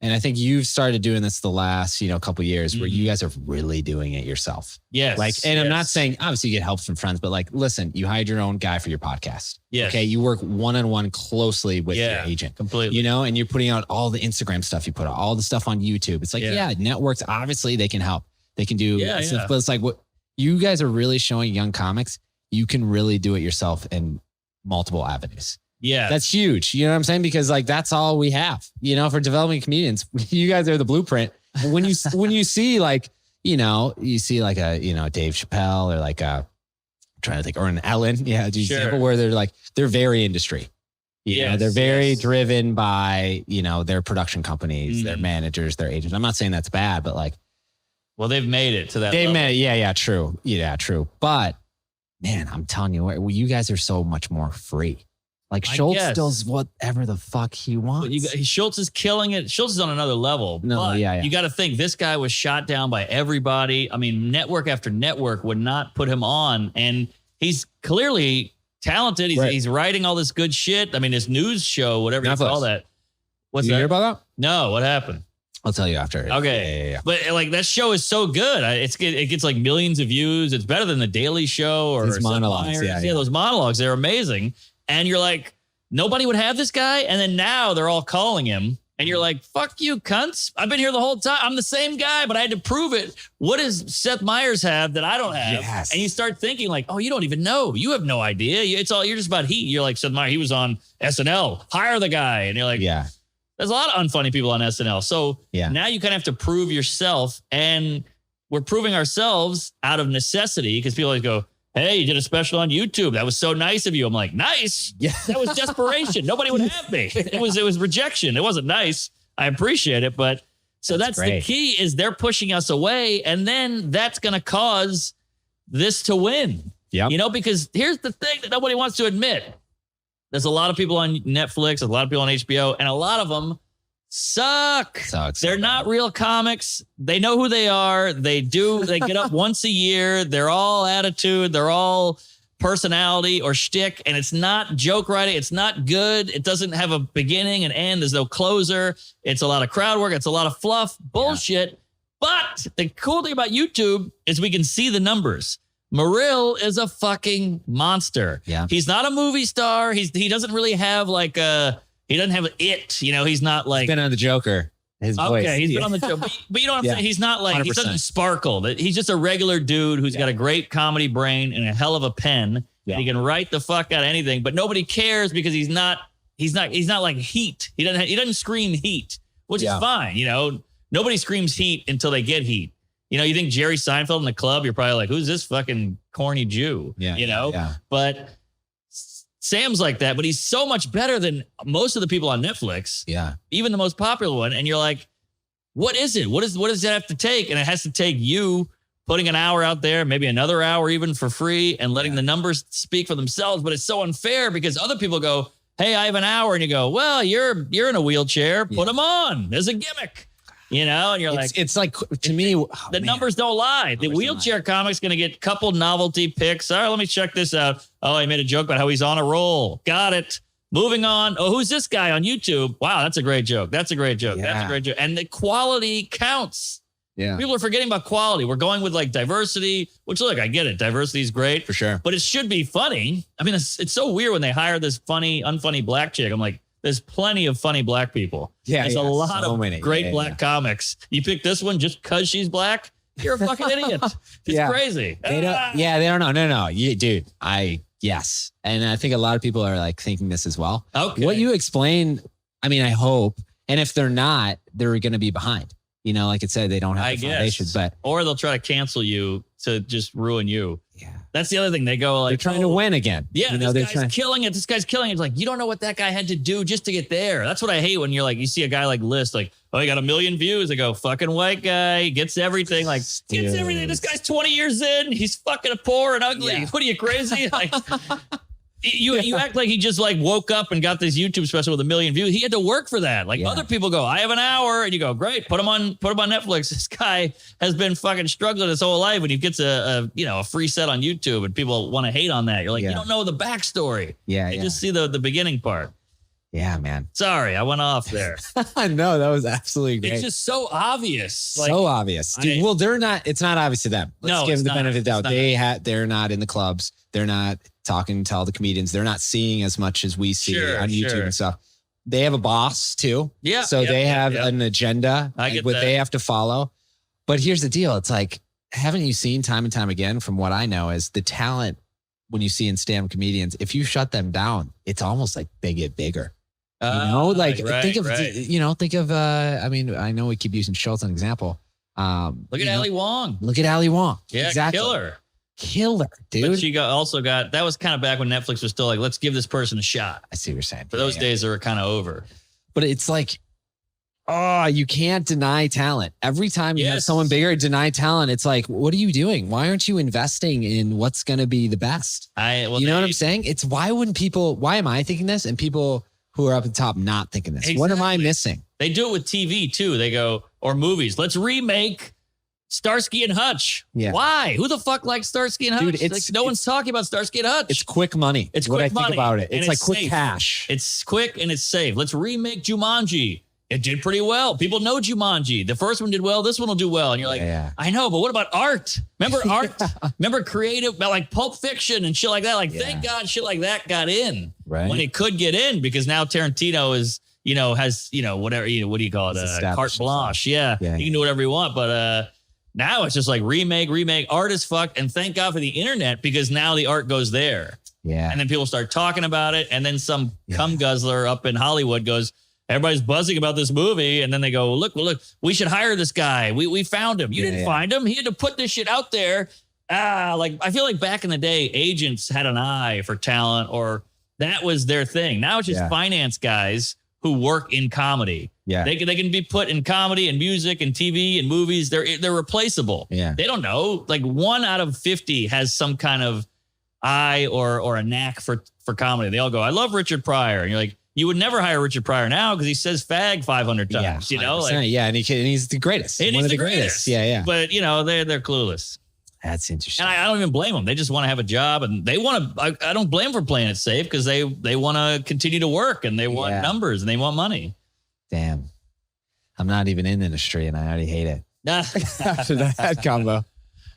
And I think you've started doing this the last, couple of years where you guys are really doing it yourself. Yes. I'm not saying obviously you get help from friends, but like, listen, you hired your own guy for your podcast. Yes. Okay. You work one-on-one closely with your agent. Completely. And you're putting out all the Instagram stuff you put out, all the stuff on YouTube. It's like, networks, obviously they can help. They can do stuff, but it's like what you guys are really showing young comics, you can really do it yourself in multiple avenues. Yeah. That's huge. You know what I'm saying? Because like, that's all we have, for developing comedians. You guys are the blueprint. And when you see like, you see like a, Dave Chappelle or like a trying to think, or an Ellen, example where they're very industry. They're very driven by, their production companies, their managers, their agents. I'm not saying that's bad, but like, well, they've made it to that. They made it. Yeah, true. Yeah, true. But man, I'm telling you, you guys are so much more free. Like Schultz does whatever the fuck he wants. Schultz is killing it. Schultz is on another level. No, you got to think this guy was shot down by everybody. I mean, network after network would not put him on, and he's clearly talented. He's writing all this good shit. I mean, his news show, whatever you call that. What's that? You hear about that? No, what happened? I'll tell you after. Okay. Yeah. But like that show is so good. It gets like millions of views. It's better than the Daily Show or his monologues. Yeah, those monologues, they're amazing. And you're like, nobody would have this guy. And then now they're all calling him. And you're like, fuck you, cunts. I've been here the whole time. I'm the same guy, but I had to prove it. What does Seth Meyers have that I don't have? Yes. And you start thinking like, oh, you don't even know. You have no idea. You're just about heat. You're like, Seth Meyers, he was on SNL. Hire the guy. And you're like, yeah. There's a lot of unfunny people on SNL. So now you kind of have to prove yourself. And we're proving ourselves out of necessity because people always go, hey, you did a special on YouTube. That was so nice of you. I'm like, nice? Yeah. That was desperation. Nobody would have me. It was rejection. It wasn't nice. I appreciate it. But so that's the key is they're pushing us away. And then that's going to cause this to win. Yeah. Because here's the thing that nobody wants to admit. There's a lot of people on Netflix, a lot of people on HBO, and a lot of them suck. They're not real comics. They know who they are. They get up once a year. They're all attitude. They're all personality or shtick. And it's not joke writing. It's not good. It doesn't have a beginning and end. There's no closer. It's a lot of crowd work. It's a lot of fluff, bullshit. Yeah. But the cool thing about YouTube is we can see the numbers. Morrill is a fucking monster. Yeah. He's not a movie star. He doesn't really have like he doesn't have it. He's not like. He's been on the Joker. His voice. Okay, he's been on the show. But you know what I'm saying? He's not like, 100%. He doesn't sparkle. He's just a regular dude who's got a great comedy brain and a hell of a pen. Yeah. And he can write the fuck out of anything, but nobody cares because he's not like heat. He doesn't scream heat, which is fine. Nobody screams heat until they get heat. You think Jerry Seinfeld in the club, you're probably like, who's this fucking corny Jew? Yeah. Yeah. But Sam's like that, but he's so much better than most of the people on Netflix. Yeah. Even the most popular one. And you're like, what is it? What does that have to take? And it has to take you putting an hour out there, maybe another hour even for free and letting the numbers speak for themselves. But it's so unfair because other people go, hey, I have an hour. And you go, well, you're in a wheelchair. Put them on. There's a gimmick. And you're it's like, to me, the numbers don't lie. The wheelchair comic's going to get a couple novelty picks. All right, let me check this out. Oh, I made a joke about how he's on a roll. Got it. Moving on. Oh, who's this guy on YouTube? Wow, that's a great joke. That's a great joke. Yeah. That's a great joke. And the quality counts. Yeah. People are forgetting about quality. We're going with like diversity, which look, I get it. Diversity is great. For sure. But it should be funny. I mean, it's so weird when they hire this unfunny black chick. I'm like, there's plenty of funny black people. Yeah, there's a lot of great black comics. You pick this one just because she's black. You're a fucking idiot. It's crazy. They don't know. No. Dude, yes. And I think a lot of people are like thinking this as well. Okay. What you explain, I mean, I hope. And if they're not, they're going to be behind. Like it said, they don't have the foundation. Or they'll try to cancel you to just ruin you. Yeah. That's the other thing. They go like, they're trying to win again. Yeah. This guy's killing it. This guy's killing it. It's like, you don't know what that guy had to do just to get there. That's what I hate when you're like, you see a guy like List, like, oh, he got 1 million views. I go, fucking white guy, gets everything. Like, gets everything. This guy's 20 years in. He's fucking poor and ugly. Yeah. What are you, crazy? Like, you act like he just like woke up and got this YouTube special with 1 million views. He had to work for that. Like other people go, I have an hour, and you go, great, put him on Netflix. This guy has been fucking struggling his whole life, and he gets a free set on YouTube, and people want to hate on that. You're like, you don't know the backstory. Yeah, you just see the beginning part. Yeah, man. Sorry, I went off there. No, that was absolutely great. It's just so obvious. Like, so obvious. Dude, well, they're not. It's not obvious to them. Let's give them the benefit of the doubt. They're not in the clubs. They're not talking to all the comedians. They're not seeing as much as we see on YouTube and stuff. They have a boss too. Yeah. So they have an agenda. I get what that. They have to follow. But here's the deal. It's like, haven't you seen time and time again, from what I know, is the talent when you see in stand-up comedians, if you shut them down, it's almost like they get bigger. Think of, I mean, I know we keep using Schultz as an example. Look at Ali Wong. Look at Ali Wong. Yeah, exactly. Killer. killer, dude. But she also got, that was kind of back when Netflix was still like, let's give this person a shot. I see what you're saying. But those days are kind of over. But it's like, oh, you can't deny talent. Every time you have someone bigger deny talent, it's like, what are you doing? Why aren't you investing in what's going to be the best? You know what I'm saying? It's why am I thinking this? And people who are up at the top not thinking this. Exactly. What am I missing? They do it with TV too. They go, or movies. Let's remake Starsky and Hutch. Yeah. Why? Who the fuck likes Starsky and Hutch? Dude, like, no one's talking about Starsky and Hutch. It's quick money. It's quick money. Think about it. It's like quick safe. Cash. It's quick and it's safe. Let's remake Jumanji. It did pretty well. People know Jumanji. The first one did well. This one will do well. And you're like, I know, but what about art? Remember art? Remember creative, like Pulp Fiction and shit like that? Like, thank God shit like that got in when it could get in, because now Tarantino is, has, whatever, what do you call it? Carte blanche. Yeah. You can do whatever you want. But now it's just like remake. Art is fucked. And thank God for the internet, because now the art goes there. Yeah. And then people start talking about it. And then some cum guzzler up in Hollywood goes, everybody's buzzing about this movie. And then they go, look, we should hire this guy. We found him. You didn't find him. He had to put this shit out there. Like, I feel like back in the day, agents had an eye for talent, or that was their thing. Now it's just finance guys who work in comedy. Yeah. They can be put in comedy and music and TV and movies. They're replaceable. Yeah. They don't know. Like 1 out of 50 has some kind of eye or a knack for comedy. They all go, I love Richard Pryor. And you're like, you would never hire Richard Pryor now because he says fag 500 times, and he's the greatest. And one he's of the greatest. Yeah. But they're clueless. That's interesting. And I don't even blame them. They just want to have a job, and they want to, I don't blame them for playing it safe, because they want to continue to work, and they want numbers, and they want money. Damn. I'm not even in the industry and I already hate it. After that combo.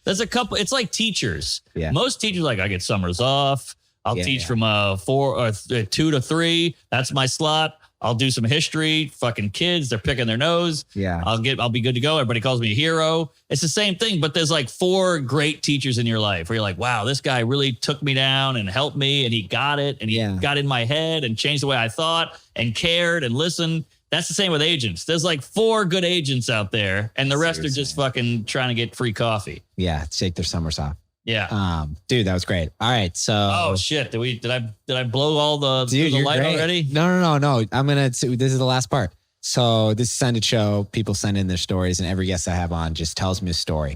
There's a couple, it's like teachers. Yeah. Most teachers like, I get summers off. I'll teach from 4 or 2 to 3. That's my slot. I'll do some history. Fucking kids, they're picking their nose. Yeah. I'll be good to go. Everybody calls me a hero. It's the same thing, but there's like 4 great teachers in your life where you're like, wow, this guy really took me down and helped me, and he got it, and he got in my head and changed the way I thought and cared and listened. That's the same with agents. There's like 4 good agents out there, and the rest are just fucking trying to get free coffee. Yeah. Take their summers off. Yeah. Dude, that was great. All right. So. Oh shit. Did I blow all the light great. already? No. This is the last part. So this is Send It Show. People send in their stories, and every guest I have on just tells me a story.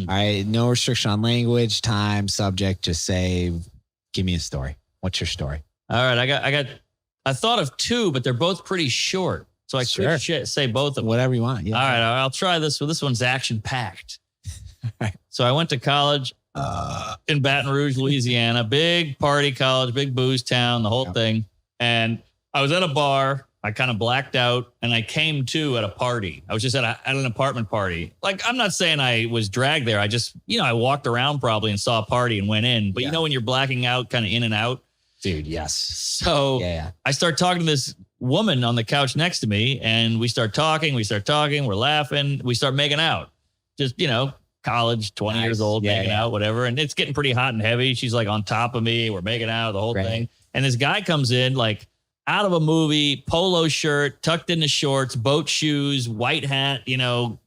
All right. No restriction on language, time, subject. Just say, give me a story. What's your story? All right. I thought of 2, but they're both pretty short. So I could say both of them. Whatever you want. Yeah. All right. I'll try this one. This one's action packed. So I went to college in Baton Rouge, Louisiana, big party college, big booze town, the whole thing. And I was at a bar. I kind of blacked out, and I came to at a party. I was just at an apartment party. Like, I'm not saying I was dragged there. I just, I walked around probably and saw a party and went in. But when you're blacking out, kind of in and out. Dude, yes. So I start talking to this woman on the couch next to me, and we start talking, we're laughing, we start making out. Just, college, 20 years old, making out, whatever. And it's getting pretty hot and heavy. She's like on top of me. We're making out, the whole thing. And this guy comes in like out of a movie, polo shirt, tucked into shorts, boat shoes, white hat,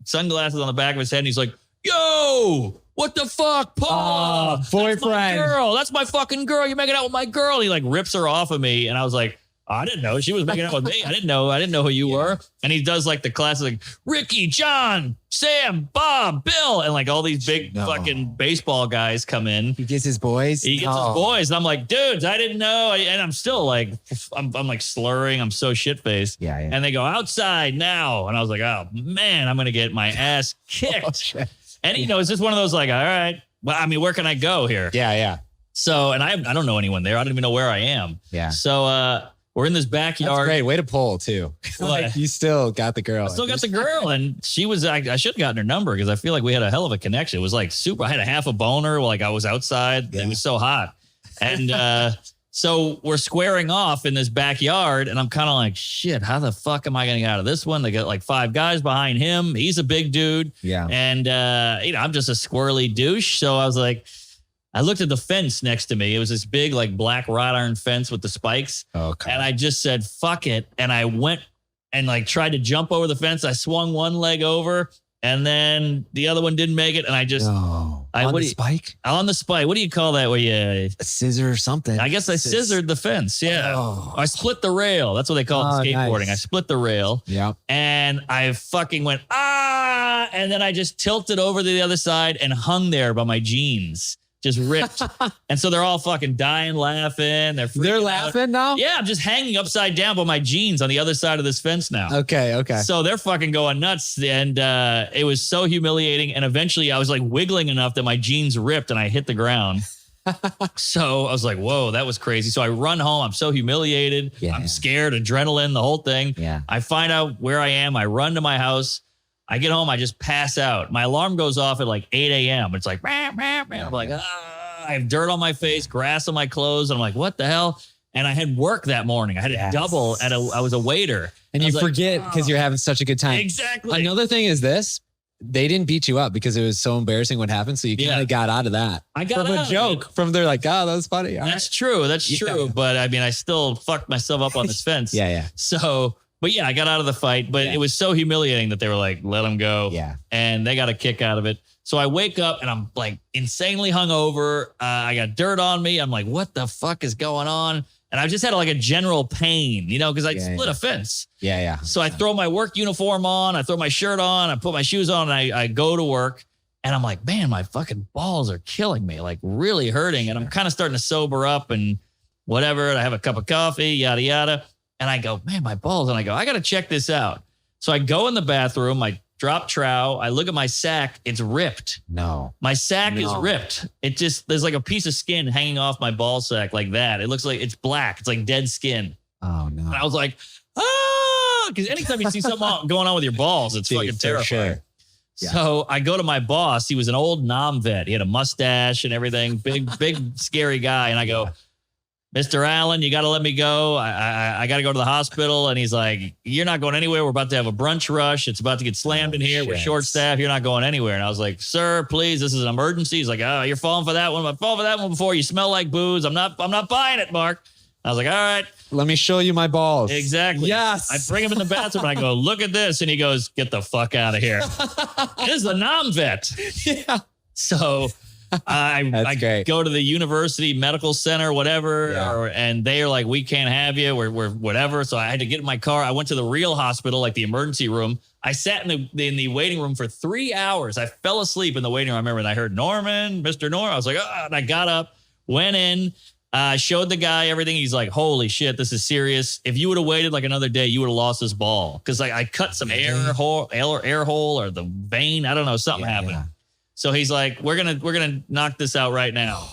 sunglasses on the back of his head. And he's like, yo, what the fuck, Paul? Boyfriend. That's my fucking girl. You're making out with my girl. And he like rips her off of me. And I was like, I didn't know she was making out with me. I didn't know who you were. And he does like the classic, like, Ricky, John, Sam, Bob, Bill, and like all these big fucking baseball guys come in. He gets his boys. His boys, and I'm like, dudes, I didn't know. And I'm still like, I'm like slurring. I'm so shit faced. Yeah. And they go outside now, and I was like, oh man, I'm gonna get my ass kicked. And it's just one of those like, all right, well, I mean, where can I go here? Yeah. So, and I don't know anyone there. I don't even know where I am. Yeah. So, we're in this backyard. That's great. Way to pull, too. Like, you still got the girl. I still got the girl. And she was, I should have gotten her number because I feel like we had a hell of a connection. It was like super. I had a half a boner. Like I was outside. Yeah. It was so hot. And so we're squaring off in this backyard. And I'm kind of like, shit, how the fuck am I going to get out of this one? They got like 5 guys behind him. He's a big dude. Yeah. And, I'm just a squirrely douche. So I was like, I looked at the fence next to me. It was this big, like, black wrought iron fence with the spikes. Okay. And I just said, fuck it. And I went and, like, tried to jump over the fence. I swung one leg over, and then the other one didn't make it. And I just On the spike? On the spike. What do you call that? Where you a scissor or something? I guess I scissored the fence. Yeah. Oh. I split the rail. That's what they call it in skateboarding. Nice. I split the rail. Yeah. And I fucking went, and then I just tilted over to the other side and hung there by my jeans. Just ripped. And so they're all fucking dying, laughing. They're laughing now? Yeah, I'm just hanging upside down by my jeans on the other side of this fence now. Okay. So they're fucking going nuts. And it was so humiliating. And eventually I was like wiggling enough that my jeans ripped and I hit the ground. So I was like, whoa, that was crazy. So I run home. I'm so humiliated. Yeah. I'm scared, adrenaline, the whole thing. Yeah. I find out where I am. I run to my house. I get home, I just pass out. My alarm goes off at like 8 a.m. It's like, I'm like, I have dirt on my face, grass on my clothes. And I'm like, what the hell? And I had work that morning. I had a double I was a waiter. And you forget because you're having such a good time. Exactly. Another thing is this. They didn't beat you up because it was so embarrassing what happened. So you kind of got out of that. I got from a joke. From they're like, oh, that was funny. All That's true. That's true. But I mean, I still fucked myself up on this fence. Yeah. So... But yeah, I got out of the fight, but it was so humiliating that they were like, let him go. Yeah. And they got a kick out of it. So I wake up and I'm like insanely hungover. I got dirt on me. I'm like, what the fuck is going on? And I just had like a general pain, because I split a fence. Yeah. So I throw my work uniform on, I throw my shirt on, I put my shoes on, and I go to work. And I'm like, man, my fucking balls are killing me, like really hurting. And I'm kind of starting to sober up and whatever. And I have a cup of coffee, yada, yada. And I go, man, my balls. And I go, I got to check this out. So I go in the bathroom, I drop trow, I look at my sack, it's ripped. No. My sack is ripped. It just, there's like a piece of skin hanging off my ball sack like that. It looks like it's black. It's like dead skin. Oh, no. And I was like, because anytime you see something going on with your balls, it's fucking terrifying. Sure. Yeah. So I go to my boss. He was an old Nam vet. He had a mustache and everything, big, scary guy. And I go, Mr. Allen, you got to let me go. I got to go to the hospital. And he's like, you're not going anywhere. We're about to have a brunch rush. It's about to get slammed in here. Shit. We're short staffed. You're not going anywhere. And I was like, sir, please, this is an emergency. He's like, oh, you're falling for that one. I fall for that one before. You smell like booze. I'm not buying it, Mark. I was like, all right. Let me show you my balls. Exactly. Yes. I bring him in the bathroom and I go, look at this. And he goes, get the fuck out of here. This is a Nam vet. Yeah. So I go to the university medical center, whatever, and they are like, we can't have you. We're whatever. So I had to get in my car. I went to the real hospital, like the emergency room. I sat in the waiting room for 3 hours. I fell asleep in the waiting room. I remember, and I heard Norman, Mr. Norman. I was like, and I got up, went in, showed the guy everything. He's like, holy shit, this is serious. If you would have waited like another day, you would have lost this ball. Cause like I cut some air hole or the vein. I don't know. Something happened. Yeah. So he's like, we're gonna knock this out right now.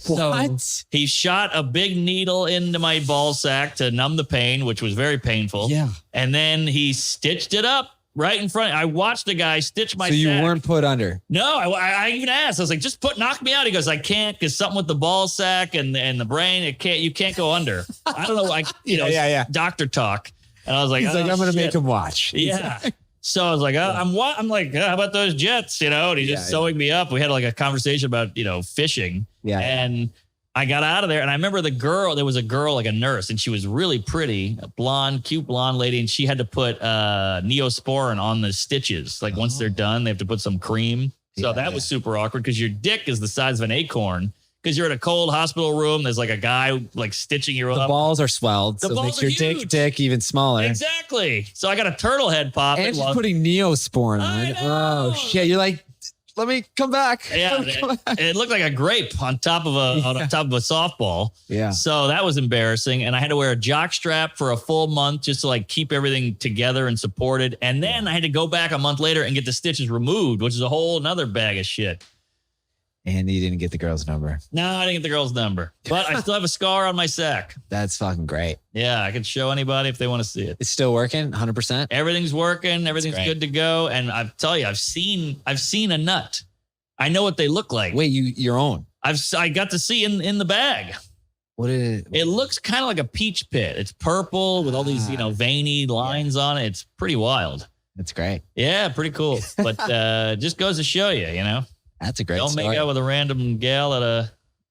What? So he shot a big needle into my ball sack to numb the pain, which was very painful. Yeah. And then he stitched it up right in front. I watched the guy stitch my sack. So you weren't put under? No, I even asked. I was like, just knock me out. He goes, I can't, because something with the ball sack and the brain, you can't go under. I don't know, doctor talk. And I was like, he's like, I'm going to make him watch. Yeah. So I was like, I'm like, how about those jets? And he's just sewing me up. We had like a conversation about, fishing. Yeah. And I got out of there. And I remember there was a girl, like a nurse, and she was really pretty, a cute blonde lady. And she had to put Neosporin on the stitches. Like once they're done, they have to put some cream. So that was super awkward because your dick is the size of an acorn. Because you're in a cold hospital room, there's like a guy like stitching you up. The balls are swelled, so it makes your dick even smaller. Exactly. So I got a turtle head pop. And she's putting Neosporin on. Oh shit! You're like, let me come back. Yeah, it looked like a grape on top of a softball. Yeah. So that was embarrassing, and I had to wear a jock strap for a full month just to like keep everything together and supported. And then I had to go back a month later and get the stitches removed, which is a whole another bag of shit. And you didn't get the girl's number. No, I didn't get the girl's number. But I still have a scar on my sack. That's fucking great. Yeah, I can show anybody if they want to see it. It's still working, 100%? Everything's working. Everything's good to go. And I tell you, I've seen a nut. I know what they look like. Wait, your own? I got to see in the bag. What is it? It looks kind of like a peach pit. It's purple with all these, veiny lines on it. It's pretty wild. That's great. Yeah, pretty cool. But just goes to show you, That's a great Don't story. make out with a random gal at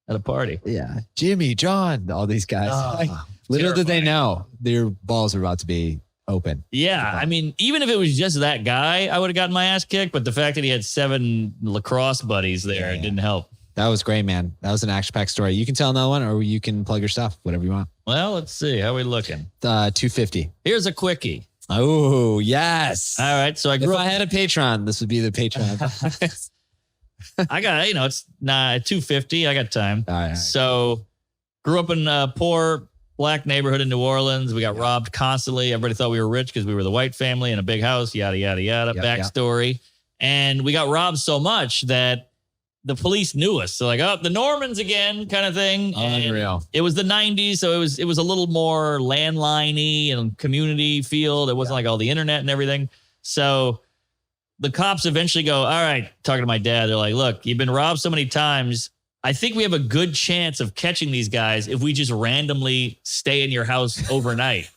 a party. Yeah. Jimmy, John, all these guys. Little did they know their balls are about to be open. Yeah. I mean, even if it was just that guy, I would have gotten my ass kicked. But the fact that he had 7 lacrosse buddies there, it didn't help. That was great, man. That was an action-packed story. You can tell another one, or you can plug your stuff, whatever you want. Well, let's see. How are we looking? 250. Here's a quickie. Oh, yes. All right. So if I had a Patreon, this would be the Patreon. I got, it's not 250. I got time. All right. So grew up in a poor black neighborhood in New Orleans. We got robbed constantly. Everybody thought we were rich because we were the white family in a big house, yada, yada, yada, backstory. And we got robbed so much that the police knew us. So like, oh, the Normans again kind of thing. Unreal. It was the 90s. So it was a little more landline-y and community field. It wasn't like all the internet and everything. So the cops eventually go, all right, talking to my dad, they're like, look, you've been robbed so many times. I think we have a good chance of catching these guys if we just randomly stay in your house overnight.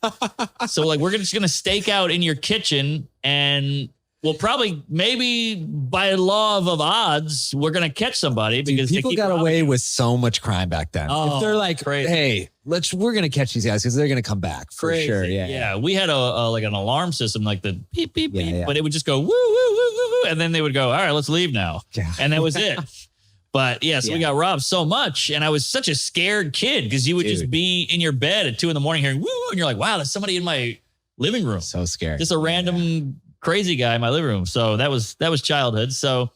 So like, we're just going to stake out in your kitchen, and we'll probably, maybe by law of odds, we're going to catch somebody because people got away with so much crime back then. Oh, if they're like, crazy. Hey, we're going to catch these guys because they're going to come back for Crazy. sure. Yeah. We had like an alarm system, like the beep, beep, beep, but it would just go woo, woo, woo, woo, woo. And then they would go, all right, let's leave now. Yeah. And that was it. But so we got robbed so much. And I was such a scared kid because you would just be in your bed at 2 a.m. hearing woo. And you're like, wow, there's somebody in my living room. So scary. Just a random crazy guy in my living room. So that was childhood. So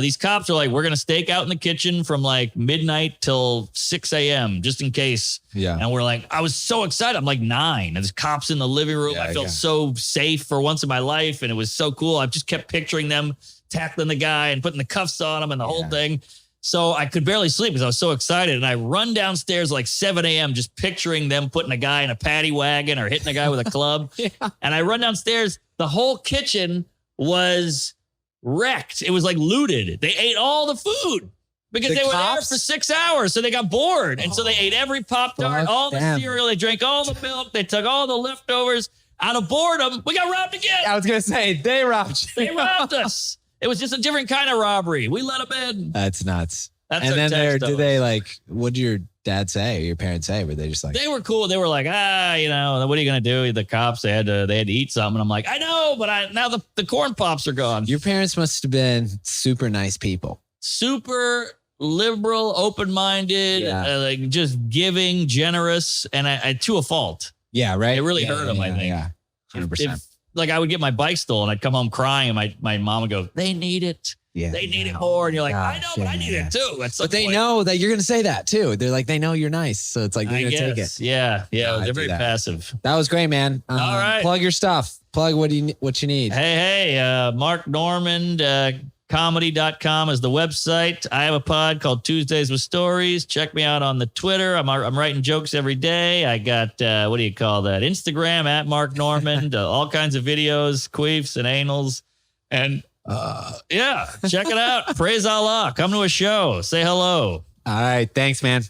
these cops are like, we're going to stake out in the kitchen from like midnight till 6 a.m. just in case. Yeah. And we're like, I was so excited. I'm like 9 and there's cops in the living room. I felt so safe for once in my life. And it was so cool. I just kept picturing them tackling the guy and putting the cuffs on him and the whole thing. So I could barely sleep because I was so excited. And I run downstairs like 7 a.m. just picturing them putting a guy in a paddy wagon or hitting a guy with a club. And I run downstairs. The whole kitchen was wrecked. It was like looted. They ate all the food because they were there for 6 hours. So they got bored. And so they ate every Pop-Tart, all the cereal. They drank all the milk. They took all the leftovers. Out of boredom, we got robbed again. I was going to say, they robbed you. They robbed us. It was just a different kind of robbery. We let them in. That's nuts. That's and then did they like, what did your dad say or your parents say? Were they just like, they were cool. They were like, what are you going to do? The cops, they had to eat something. And I'm like, I know, but now the corn pops are gone. Your parents must have been super nice people. Super liberal, open-minded, like just giving, generous, and I to a fault. Yeah, right. It really hurt them, I think. Yeah, 100%. Like I would get my bike stolen, I'd come home crying, and my mom would go, they need it. Yeah, they need it more. And you're like, I know, but I need it too. But they know that you're going to say that too. They're like, they know you're nice. So it's like, they're going to take it. Yeah. They're very passive. That was great, man. All right. Plug your stuff. Plug what you need. Hey, Mark Normand, comedy.com is the website. I have a pod called Tuesdays with Stories. Check me out on the Twitter. I'm writing jokes every day. I got, what do you call that? Instagram at Mark Normand, all kinds of videos, queefs and anals. And check it out. Praise Allah. Come to a show. Say hello. All right. Thanks, man.